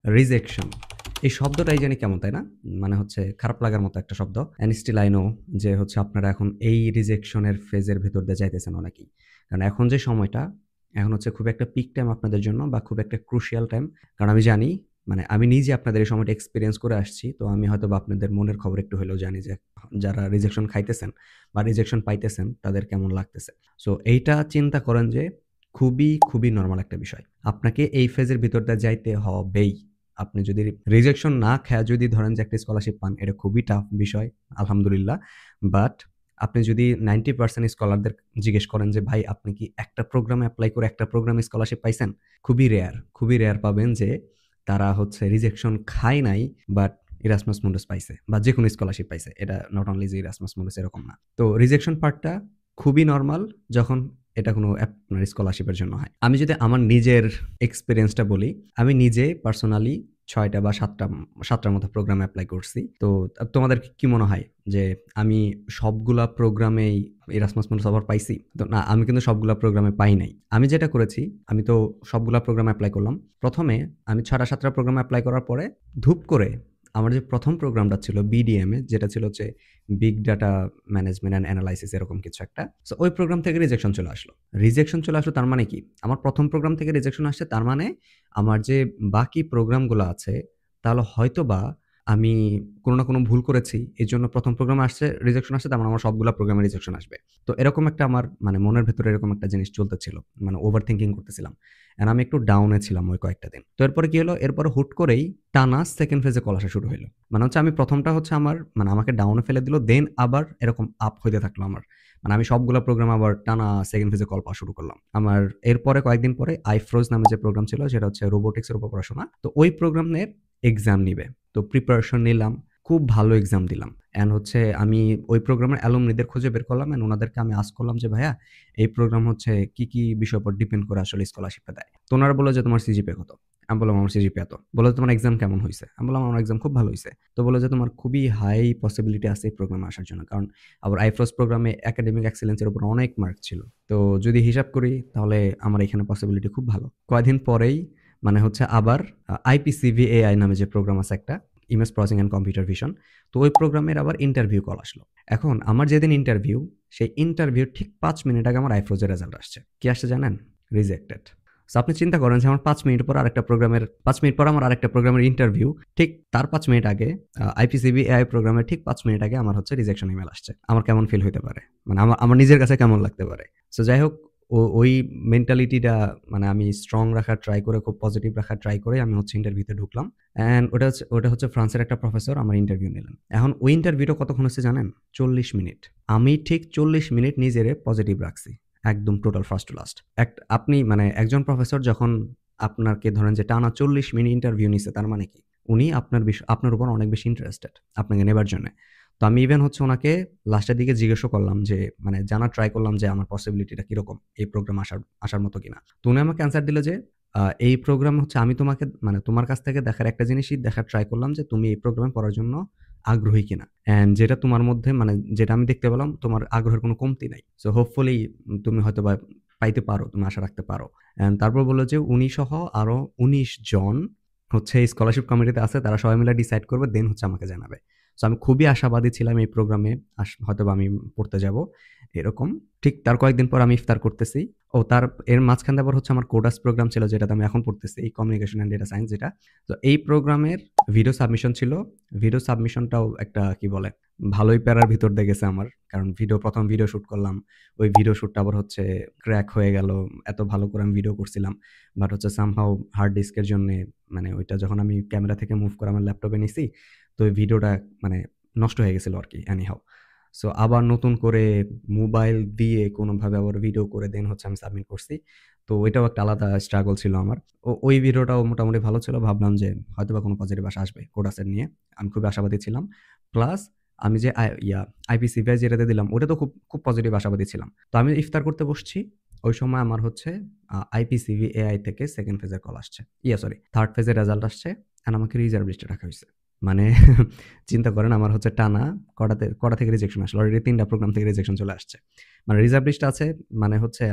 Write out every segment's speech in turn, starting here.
Rejection এই শব্দটাই জানি কেমন, তাই না? মানে হচ্ছে খারাপ লাগার মতো একটা শব্দ। অ্যান্ড স্টিল আই নো যে হচ্ছে আপনারা এখন এই রিজেকশনের ফেজের ভেতর দিয়ে যাইতেছেন অনেকেই। কারণ এখন যে সময়টা, এখন হচ্ছে খুব একটা পিক টাইম আপনাদের জন্য বা খুব একটা ক্রুশিয়াল টাইম। কারণ আমি জানি, মানে আমি নিজে আপনাদের এই সময়টা এক্সপেরিয়েন্স করে আসছি। তো আমি হয়তোবা আপনাদের মনের খবর একটু হলেও জানি যে যারা রিজেকশন খাইতেছেন বা রিজেকশন পাইতেছেন তাদের কেমন লাগতেছে। সো এইটা চিন্তা করেন যে খুবই নরমাল একটা বিষয়। আপনাকে এই ফেজের ভিতর দিয়ে যাইতে হবেই। আপনি যদি রিজেকশন না খায়া যদি ধরেন যে একটা স্কলারশিপ পান, এটা খুবই টাফ বিষয়, আলহামদুলিল্লাহ। বাট আপনি যদি 90% স্কলারদের জিজ্ঞেস করেন যে ভাই আপনি কি একটা প্রোগ্রামে এপ্লাই করে একটা প্রোগ্রামে স্কলারশিপ পাইছেন? খুবই রেয়ার পাবেন যে তারা হচ্ছে রিজেকশন খায় নাই বাট ইরাসমাস মুন্ডাস পাইছে বা যেকোনো স্কলারশিপ পাইছে। এটা নট অনলি যে ইরাসমাস মুন্ডাস এরকম না। তো রিজেকশন পার্টটা খুবই নরমাল যখন এটা কোনো আপনার স্কলারশিপের জন্য হয়। আমি যদি আমার নিজের এক্সপেরিয়েন্সটা বলি, আমি নিজে পার্সোনালি ৬ টা বা ৭ টার মতো প্রোগ্রামে এপ্লাই করছি। তো তোমাদের কি মনে হয় যে আমি সবগুলা প্রোগ্রামেই এরাসমাস মুন্ডাস অফার পাইছি? তো না, আমি কিন্তু সবগুলা প্রোগ্রামে পাই নাই। আমি যেটা করেছি, আমি তো সবগুলা প্রোগ্রামে এপ্লাই করলাম। ১ম এ আমি ৬ টা ৭ টা প্রোগ্রামে এপ্লাই করার পরে ধুপ করে আমার যে ১ম প্রোগ্রামটা ছিল বিডিএম এ, যেটা ছিল হচ্ছে big data management and analysis এরকম কিছু একটা। সো ওই প্রোগ্রাম থেকে রিজেকশন চলে আসলো। রিজেকশন চলে আসলো তার মানে কি? আমার ১ম প্রোগ্রাম থেকে রিজেকশন আসছে, তার মানে আমার যে বাকি প্রোগ্রামগুলো আছে তাহলে হয়তোবা আমি কোনো না কোনো ভুল করেছি। এজন্য ১ম প্রোগ্রামে আসছে রিজেকশন আসছে, তার মানে আমার সবগুলা প্রোগ্রামে রিজেকশন আসবে। তো এরকম একটা আমার মানে মনের ভেতরে এরকম একটা জিনিস চলতেছিল। মানে ওভার থিংকিং করতেছিলাম। অ্যান্ড আমি একটু ডাউন এ ছিলাম ওই কয়েকটা দিন। তো এরপরে কি হলো? এরপরে হুট করেই টানা 2nd ফেজে কল আসা শুরু হইলো। মানে হচ্ছে আমি ১ম টা হচ্ছে আমার মানে আমাকে ডাউন এ ফেলে দিল। দেন আবার এরকম আপ হইতে থাকলো আমার। মানে আমি সবগুলা প্রোগ্রাম আবার টানা 2nd ফেজে কল পাওয়া শুরু করলাম। আমার এরপরে কয়েকদিন পরে আইফ্রোজ নামে যে প্রোগ্রাম ছিল সেটা হচ্ছে রোবোটিক্স এর উপর পড়াশোনা। তো ওই প্রোগ্রামের এক্সাম নিবে। তো প্রিপারেশন নিলাম। খুব ভালো এক্সাম দিলাম। অ্যান্ড হচ্ছে আমি ওই প্রোগ্রামের অ্যালুমনিদের খুঁজে বের করলাম অ্যান্ড ওনাদেরকে আমি আস্ক করলাম যে, "ভাইয়া এই প্রোগ্রাম হচ্ছে কি বিষয়ের উপর ডিপেন্ড করে আসলে স্কলারশিপটা দেয়?" তো ওনারা বলল যে, "তোমার সিজিপিএ কত?" আমি বললাম, "আমার সিজিপিএ এত।" বলল, "তোমার এক্সাম কেমন হইছে?" আমি বললাম, "আমার এক্সাম খুব ভালো হইছে।" তো বলল যে, "তোমার খুবই হাই পসিবিলিটি আছে এই প্রোগ্রামে আসার জন্য।" কারণ আবার আইফ্রোজ প্রোগ্রামে একাডেমিক এক্সেলেন্স এর উপর অনেক মার্ক ছিল। তো যদি হিসাব করি তাহলে আমার এখানে পসিবিলিটি খুব ভালো। কয়দিন পরেই মানে হচ্ছে আবার আইপিসিভি এআই নামে যে প্রোগ্রাম আছে একটা, image processing and computer vision. তো ওই প্রোগ্রামের আবার ইন্টারভিউ কল আসলো। এখন আমার যেদিন ইন্টারভিউ, সেই ইন্টারভিউর ঠিক ৫ মিনিট আগে আমার আইফ্রোজের রেজাল্ট আসছে। কি আসছে জানেন? রিজেক্টেড। সো আপনি চিন্তা করেন যে আমার ৫ মিনিট পর আরেকটা প্রোগ্রামের ৫ মিনিট পর আমার আরেকটা প্রোগ্রামের ইন্টারভিউ। ঠিক তার ৫ মিনিট আগে আইপিসিবি এআই প্রোগ্রামের ঠিক ৫ মিনিট আগে আমার হচ্ছে রিজেকশন ইমেইল আসছে। আমার কেমন ফিল হইতে পারে? মানে আমার নিজের কাছে কেমন লাগতে পারে? সো যাই হোক, ওই মেন্টালিটিটা মানে আমি স্ট্রং রাখার ট্রাই করে, খুব পজিটিভ রাখার ট্রাই করে আমি হচ্ছে ইন্টারভিউতে ঢুকলাম। অ্যান্ড ওটা হচ্ছে ফ্রান্সের একটা প্রফেসর আমার ইন্টারভিউ নিলেন। এখন ওই ইন্টারভিউটা কতক্ষণ হচ্ছে জানেন? ৪০ মিনিট। আমি ঠিক ৪০ মিনিট নিজেরে পজিটিভ রাখছি। একদম টোটাল ফার্স্ট টু লাস্ট। আপনি মানে একজন প্রফেসর যখন আপনাকে ধরেন যে টানা ৪০ মিনিট ইন্টারভিউ নিছে, তার মানে কি? উনি আপনার উপর অনেক বেশি ইন্টারেস্টেড আপনাকে নেবার জন্যে। তো আমি ইভেন হচ্ছে উনাকে লাস্টের দিকে জিজ্ঞেসও করলাম যে মানে জানার ট্রাই করলাম যে আমার পসিবিলিটিটা কিরকম এই প্রোগ্রামে আসার মতো কিনা। তো উনি আমাকে অ্যান্সার দিল যে এই প্রোগ্রাম হচ্ছে আমি তোমাকে মানে তোমার কাছ থেকে দেখার একটা জিনিসই দেখার ট্রাই করলাম যে তুমি এই প্রোগ্রামে পড়ার জন্য আগ্রহী কিনা। অ্যান্ড যেটা তোমার মধ্যে মানে যেটা আমি দেখতে পেলাম তোমার আগ্রহের কোনো কমতি নাই। সো হোপফুলি তুমি হয়তোবা পাইতে পারো, তুমি আশা রাখতে পারো। অ্যান্ড তারপর বলল যে উনি সহ আরো ১৯ জন হচ্ছে এই স্কলারশিপ কমিটিতে আছে। তারা সবাই মিলে ডিসাইড করবে দেন হচ্ছে আমাকে জানাবে। সো আমি খুবই আশাবাদী ছিলাম এই প্রোগ্রামে হয়তোবা আমি পড়তে যাব। এরকম। ঠিক তার কয়েকদিন পর আমি ইফতার করতেছি। এর মাঝখানে আবার হচ্ছে আমার কোডাস প্রোগ্রাম ছিল যেটাতে আমি এখন পড়তেছি, এই কমিউনিকেশন অ্যান্ড ডেটা সায়েন্স যেটা। তো এই প্রোগ্রামের ভিডিও সাবমিশন ছিল। ভিডিও সাবমিশনটাও একটা কি বলে ভালোই প্যারার ভিতর দিয়ে গেছে আমার। কারণ ১ম ভিডিও শুট করলাম। ওই ভিডিও শুটটা আবার হচ্ছে ক্র্যাক হয়ে গেল। এত ভালো করে আমি ভিডিও করছিলাম। বাট হচ্ছে সামহাউ হার্ড ডিস্কের জন্যে মানে ওইটা যখন আমি ক্যামেরা থেকে মুভ করে আমার ল্যাপটপে নিছি, তো ওই ভিডিওটা মানে নষ্ট হয়ে গেছিল আরকি এনিহাউ। সো আবার নতুন করে মোবাইল দিয়ে কোনোভাবে আবার ভিডিও করে দেন হচ্ছে আমি সাবমিট করছি। তো ওইটাও একটা আলাদা স্ট্রাগল ছিল আমার। ওই ভিডিওটাও মোটামুটি ভালো ছিল। ভাবলাম যে হয়তোবা কোনো পজিটিভ আসবে কোডাসের নিয়ে। আমি খুবই আশাবাদী ছিলাম। প্লাস আমি যে আইপিসিভিআই যেটাতে দিলাম ওটা তো খুব পজিটিভ আশাবাদী ছিলাম। তো আমি ইফতার করতে বসছি। ওই সময় আমার হচ্ছে আইপিসিভি এআই থেকে 2nd ফেজের কল আসছে। সরি 3rd ফেজের রেজাল্ট আসছে অ্যান্ড আমাকে রিজার্ভ লিস্টে রাখা হইছে। মানে চিন্তা করেন আমার হচ্ছে টানা কটা থেকে রিজেকশন আসলো। অলরেডি ৩ টা প্রোগ্রাম থেকে রিজেকশন চলে আসছে। মানে রিজার্ভ লিস্ট আছে মানে হচ্ছে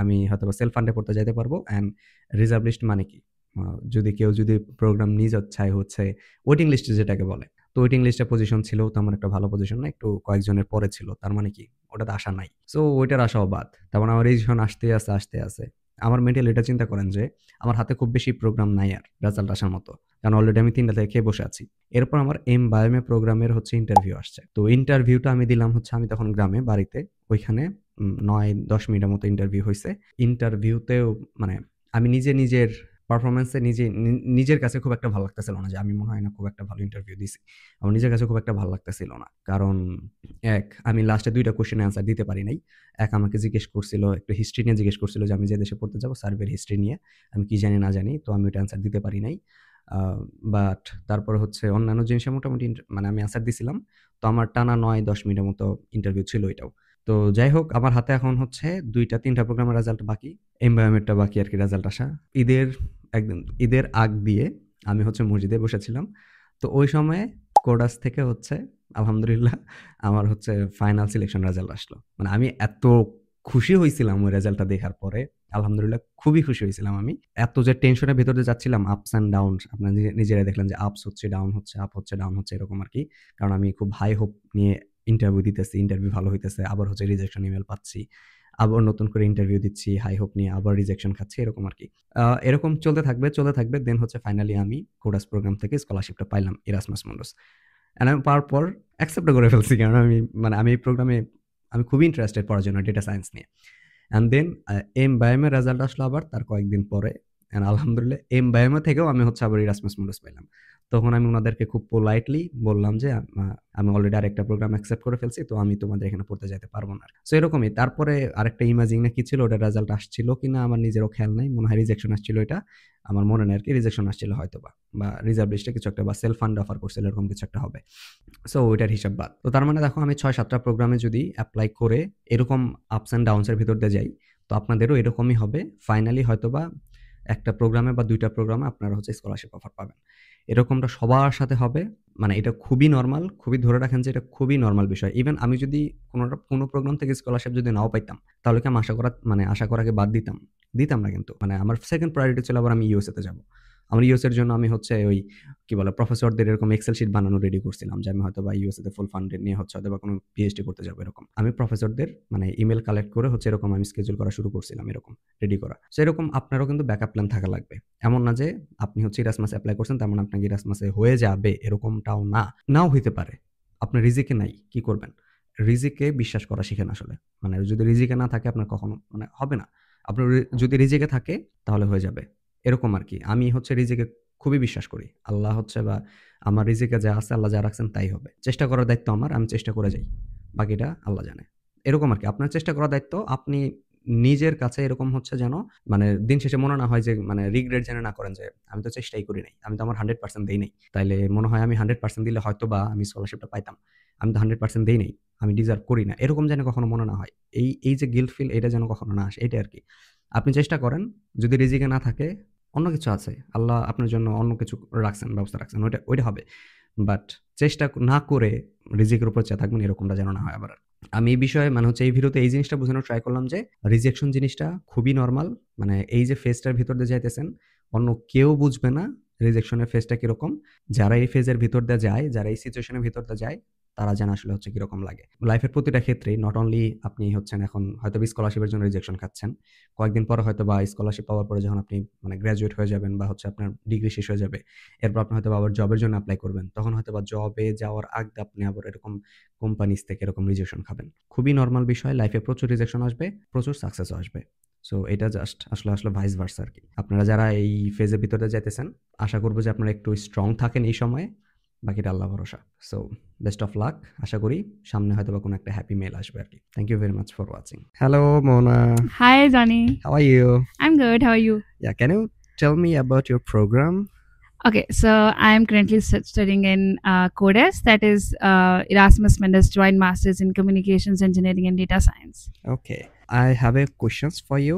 আমি হয়তোবা সেলফ ফান্ডে পড়তে যাইতে পারবো অ্যান্ড রিজার্ভ লিস্ট মানে কি? যদি কেউ যদি প্রোগ্রাম নিজ চায় হচ্ছে ওয়েটিং লিস্টে যেটাকে বলে। তো ওয়েটিং লিস্টে পজিশন ছিল, তেমন একটা ভালো পজিশন না, একটু কয়েকজনের পরে ছিল। তার মানে কি? ওটাতে আশা নাই। সো ওইটার আশাও বাদ। তার মানে আমার রেজিস্ট্রেশন আসতে আছে। আমার মেন্টালি এটা চিন্তা করেন যে আমার হাতে খুব বেশি প্রোগ্রাম নাই আর রেজাল্ট আসার মতো। কারণ অলরেডি আমি ৩টা থেকে খেয়ে বসে আছি। এরপর আমার বায়োমে প্রোগ্রামের হচ্ছে ইন্টারভিউ আসছে। তো ইন্টারভিউটা আমি দিলাম হচ্ছে আমি তখন গ্রামে বাড়িতে। ওইখানে ৯-১০ মিনিটের মতো ইন্টারভিউ হইছে। ইন্টারভিউতেও মানে আমি নিজের পারফরম্যান্সে নিজের কাছে খুব একটা ভালো লাগতেছিল না যে আমি মনে হয় না খুব একটা ভালো ইন্টারভিউ দিছি। আমার নিজের কাছে খুব একটা ভালো লাগতেছিল না। কারণ আমি লাস্টে ২ টা কোয়েশ্চেনের অ্যান্সার দিতে পারি নাই। আমাকে জিজ্ঞেস করছিল, একটু হিস্ট্রি নিয়ে জিজ্ঞেস করছিল যে আমি যে দেশে পড়তে যাবো সার্ভের হিস্ট্রি নিয়ে। আমি কি জানি না জানি। তো আমি ওইটা অ্যান্সার দিতে পারি নাই। আ বাট তারপরে হচ্ছে অন্যান্য জিনিসে মোটামুটি মানে আমি অ্যান্সার দিছিলাম। তো আমার টানা ৯-১০ মিনিটের মতো ইন্টারভিউ ছিল এটাও। তো যাই হোক আমার হাতে এখন হচ্ছে ২টা-৩টা প্রোগ্রামের রেজাল্ট বাকি। এনভায়রনমেন্টটা বাকি আরকি রেজাল্ট আসা। ঈদের আগ দিয়ে আমি হচ্ছে মসজিদে বসেছিলাম। তো ওই সময়ে কোডাস থেকে হচ্ছে আলহামদুলিল্লাহ আমার হচ্ছে ফাইনাল সিলেকশন রেজাল্ট আসলো। মানে আমি এত খুশি হইছিলাম ওই রেজাল্টটা দেখার পরে। আলহামদুলিল্লাহ খুবই খুশি হইছিলাম আমি। এত যে টেনশনের ভেতর দিয়ে যাচ্ছিলাম আপস অ্যান্ড ডাউনস, আপনারা নিজেরাই দেখলেন যে আপস হচ্ছে, ডাউন হচ্ছে, আপ হচ্ছে, ডাউন হচ্ছে এরকম আরকি। কারণ আমি খুব হাই হোপ নিয়ে ইন্টারভিউ দিতেছি, ইন্টারভিউ ভালো হইতেছে, আবার হচ্ছে রিজেকশন ইমেইল পাচ্ছি। আবার নতুন করে ইন্টারভিউ দিচ্ছি, হাই হোপ নিয়ে আবার রিজেকশন খাচ্ছি এরকম আরকি। এরকম চলতে থাকবে। দেন হচ্ছে ফাইনালি আমি কোডাস প্রোগ্রাম থেকে স্কলারশিপটা পাইলাম এরাসমাস মুন্ডাস। অ্যান্ড আমি পাওয়ার পর অ্যাকসেপ্টও করে ফেলছি। কারণ আমি এই প্রোগ্রামে আমি খুবই ইন্টারেস্টেড পড়ার জন্য ডেটা সায়েন্স নিয়ে। অ্যান্ড দেন বায়োমের রেজাল্ট আসলো আবার তার কয়েকদিন পরে। অ্যান্ড আলহামদুলিল্লাহ বায়োমে থেকেও আমি হচ্ছে আবার এরাসমাস মুন্ডাস পাইলাম। তখন আমি উনাদেরকে খুব পোলাইটলি বললাম যে আমি অলরেডি আরেকটা প্রোগ্রাম অ্যাকসেপ্ট করে ফেলছি। তো আমি তোমাদের এখানে পড়তে যাইতে পারব না। সো এরকমই। তারপরে আরেকটা ইমেজিং না কি ছিল, ওটার রেজাল্ট আসছিল কিনা আমার নিজেরও খেয়াল নাই। মনে হয় রিজেকশন আসছিল এটা। আমার মনে নেই আরকি, রিজেকশন আসছিল হয়তোবা। বা রিজার্ভ লিস্টে কিছু একটা বা সেলফ ফান্ড অফার করছিল এরকম কিছু একটা হবে। সো ওইটার হিসাব বাদ। তো তার মানে দেখো আমি ৬-৭টা প্রোগ্রামে যদি এপ্লাই করে এরকম আপস অ্যান্ড ডাউনস এর ভিতর দিয়ে যাই, তো আপনাদেরও এরকমই হবে। ফাইনালি হয়তোবা একটা প্রোগ্রামে বা ২টা প্রোগ্রামে আপনারা হচ্ছে স্কলারশিপ অফার পাবেন। এরকমটা সবার সাথে হবে। মানে এটা খুবই নরমাল, খুবই ধরে রাখেন যে এটা খুবই নরমাল বিষয়। ইভেন আমি যদি কোনো প্রোগ্রাম থেকে স্কলারশিপ যদি নাও পাইতাম, তাহলে কি আমি আশা করাকে বাদ দিতাম? দিতাম না কিন্তু। মানে আমার সেকেন্ড প্রায়োরিটি ছিল আবার আমি ইউএসএ তে যাবো। আমার ইউএসএ এর জন্য আমি হচ্ছে ওই কি বলে প্রফেসরদের এরকম এক্সেল শিট বানানো রেডি করছিলাম যে আমি হয়তোবা ইউএসএ তে ফুল ফান্ডেড নিয়ে হচ্ছে হয়তোবা কোনো পিএইচডি করতে যাবো এরকম। আমি প্রফেসরদের মানে ইমেইল কালেক্ট করে হচ্ছে এরকম আমি শিডিউল করা শুরু করছিলাম এরকম রেডি করা। সো এরকম আপনারও কিন্তু ব্যাকআপ প্ল্যান থাকা লাগবে। এমন না যে আপনি হচ্ছে ইরাসমাস এপ্লাই করছেন তার মানে আপনাকে ইরাসমাসে হয়ে যাবে এরকমটাও না। নাও হইতে পারে। আপনার রিজিকে নাই, কি করবেন? রিজিকে বিশ্বাস করা শিখেন আসলে। মানে যদি রিজিকে না থাকে আপনার কখনো মানে হবে না। আপনার যদি রিজিকে থাকে তাহলে হয়ে যাবে। এরকম আরকি। আমি হচ্ছে রিজিকে খুবই বিশ্বাস করি। আল্লাহ হচ্ছে বা আমার রিজিকে যা আছে আল্লাহ যা রাখছেন তাই হবে। চেষ্টা করার দায়িত্ব আমার, আমি চেষ্টা করে যাই। বাকিটা আল্লাহ জানে। এরকম আরকি। আপনার চেষ্টা করার দায়িত্ব, আপনি নিজের কাছে এরকম হচ্ছে যেন মানে দিন শেষে মনে না হয় যে মানে রিগ্রেট যেন না করেন যে আমি তো চেষ্টাই করি নাই। আমি তো আমার 100% দেই নাই। তাইলে মনে হয় আমি 100% দিলে হয়তোবা আমি স্কলারশিপটা পাইতাম। আমি তো 100% দেই নাই। আমি ডিজার্ভ করি না। এরকম যেন কখনো মনে না হয়। এই যে গিল্ট ফিল এটা যেন কখনো না আসে, এটাই আরকি। আপনি চেষ্টা করেন। যদি রিজিকে না থাকে অন্য কিছু আছে। আল্লাহ আপনার জন্য অন্য কিছু রাখছেন, ব্যবস্থা রাখছেন। ওইটা হবে। বাট চেষ্টা না করে রিজিকের উপর চেয়ে থাকবেন এরকমটা যেন না হয় আবার। আমি এই বিষয়ে মানে হচ্ছে এই ভিডিওতে এই জিনিসটা বোঝানোর ট্রাই করলাম যে রিজেকশন জিনিসটা খুবই নরমাল। মানে এই যে ফেজটার ভিতর দিয়ে যাইতেছেন, অন্য কেউ বুঝবে না রিজেকশনের ফেজটা কিরকম। যারা এই ফেজের ভিতর দিয়ে যায়, যারা এই সিচুয়েশনের ভিতর দিয়ে যায়, তারা জানে আসলে হচ্ছে কিরকম লাগে। লাইফের প্রতিটা ক্ষেত্রেই নট অনলি আপনি হচ্ছেন এখন হয়তো স্কলারশিপের জন্য রিজেকশন খাচ্ছেন। কয়েকদিন পরে হয়তোবা স্কলারশিপ পাওয়ার পরে যখন আপনি মানে গ্র্যাজুয়েট হয়ে যাবেন বা হচ্ছে আপনার ডিগ্রি শেষ হয়ে যাবে, এরপর আপনি হয়তোবা আবার জবের জন্য এপ্লাই করবেন। তখন হয়তোবা জবে যাওয়ার আগে আপনি আবার এরকম কোম্পানিজ থেকে এরকম রিজেকশন খাবেন। খুবই নরমাল বিষয়। লাইফে প্রচুর রিজেকশন আসবে, প্রচুর সাকসেসও আসবে। সো এটা জাস্ট আসলে ভাইস ভার্সা আরকি। আপনারা যারা এই ফেজের ভিতরে যাইতেছেন, আশা করব যে আপনারা একটু স্ট্রং থাকেন এই সময়ে। বাকিটা আল্লাহ ভরসা। So best of luck. আশা করি সামনে হয়তোবা কোনো একটা হ্যাপি মেইল আসবে আরকি। Thank you very much for watching. Hello Mona. Hi, Johnny. How are you? I'm good. How are you? Yeah, can you tell me about your program? Okay, so I'm currently studying in CODES, that is Erasmus Mendez Joint Masters in Communications Engineering and Data Science. Okay, I have a questions for you.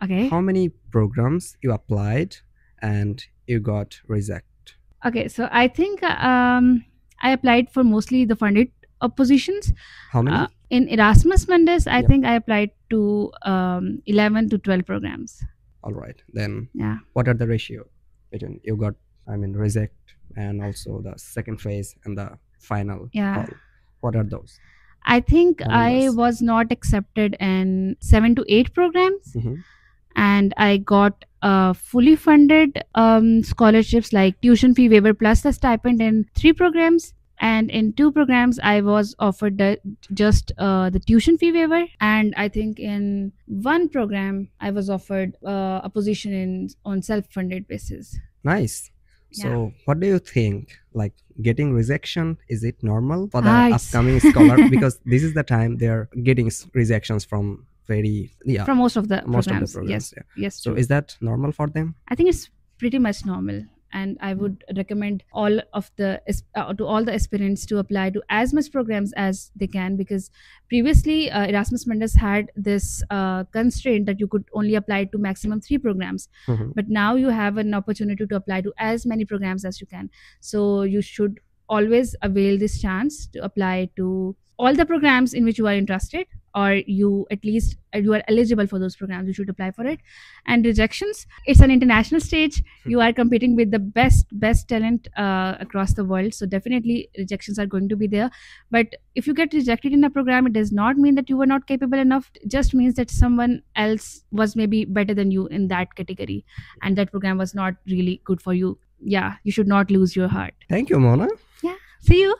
Okay. How many programs you applied and you got reject? Okay, so I think I applied for mostly the funded positions. How many? In Erasmus Mendez, I Yeah. think I applied to 11 to 12 programs. All right, then Yeah. what are the ratio? between you got, I mean, reject and also the second phase and the final Yeah. call? What are those? I think Tell I us. was not accepted in 7 to 8 programs, Mhm. and I got fully funded scholarships like tuition fee waiver plus the stipend in 3 programs. And in 2 programs, I was offered just the tuition fee waiver. And I think in 1 program, I was offered a position on self-funded basis. Nice. Yeah. So what do you think? Like getting rejection, is it normal for the It's- upcoming scholar? Because this is the time they're getting rejections from from most of the most of the programs. programs. Yes, Yeah. yes. So true. is that normal for them? I think it's pretty much normal, and I would recommend all of the to all the aspirants to apply to as much programs as they can, because previously Erasmus Mundus had this constraint that you could only apply to maximum 3 programs, Mhm. but now you have an opportunity to apply to as many programs as you can. So you should always avail this chance to apply to all the programs in which you are interested, or you at least you are eligible for those programs. You should apply for it. And rejections, it's an international stage. You are competing with the best talent across the world, so definitely rejections are going to be there. But if you get rejected in a program, it does not mean that you were not capable enough. It just means that someone else was maybe better than you in that category, and that program was not really good for you. Yeah, you should not lose your heart. Thank you, Mona. Yeah, see you.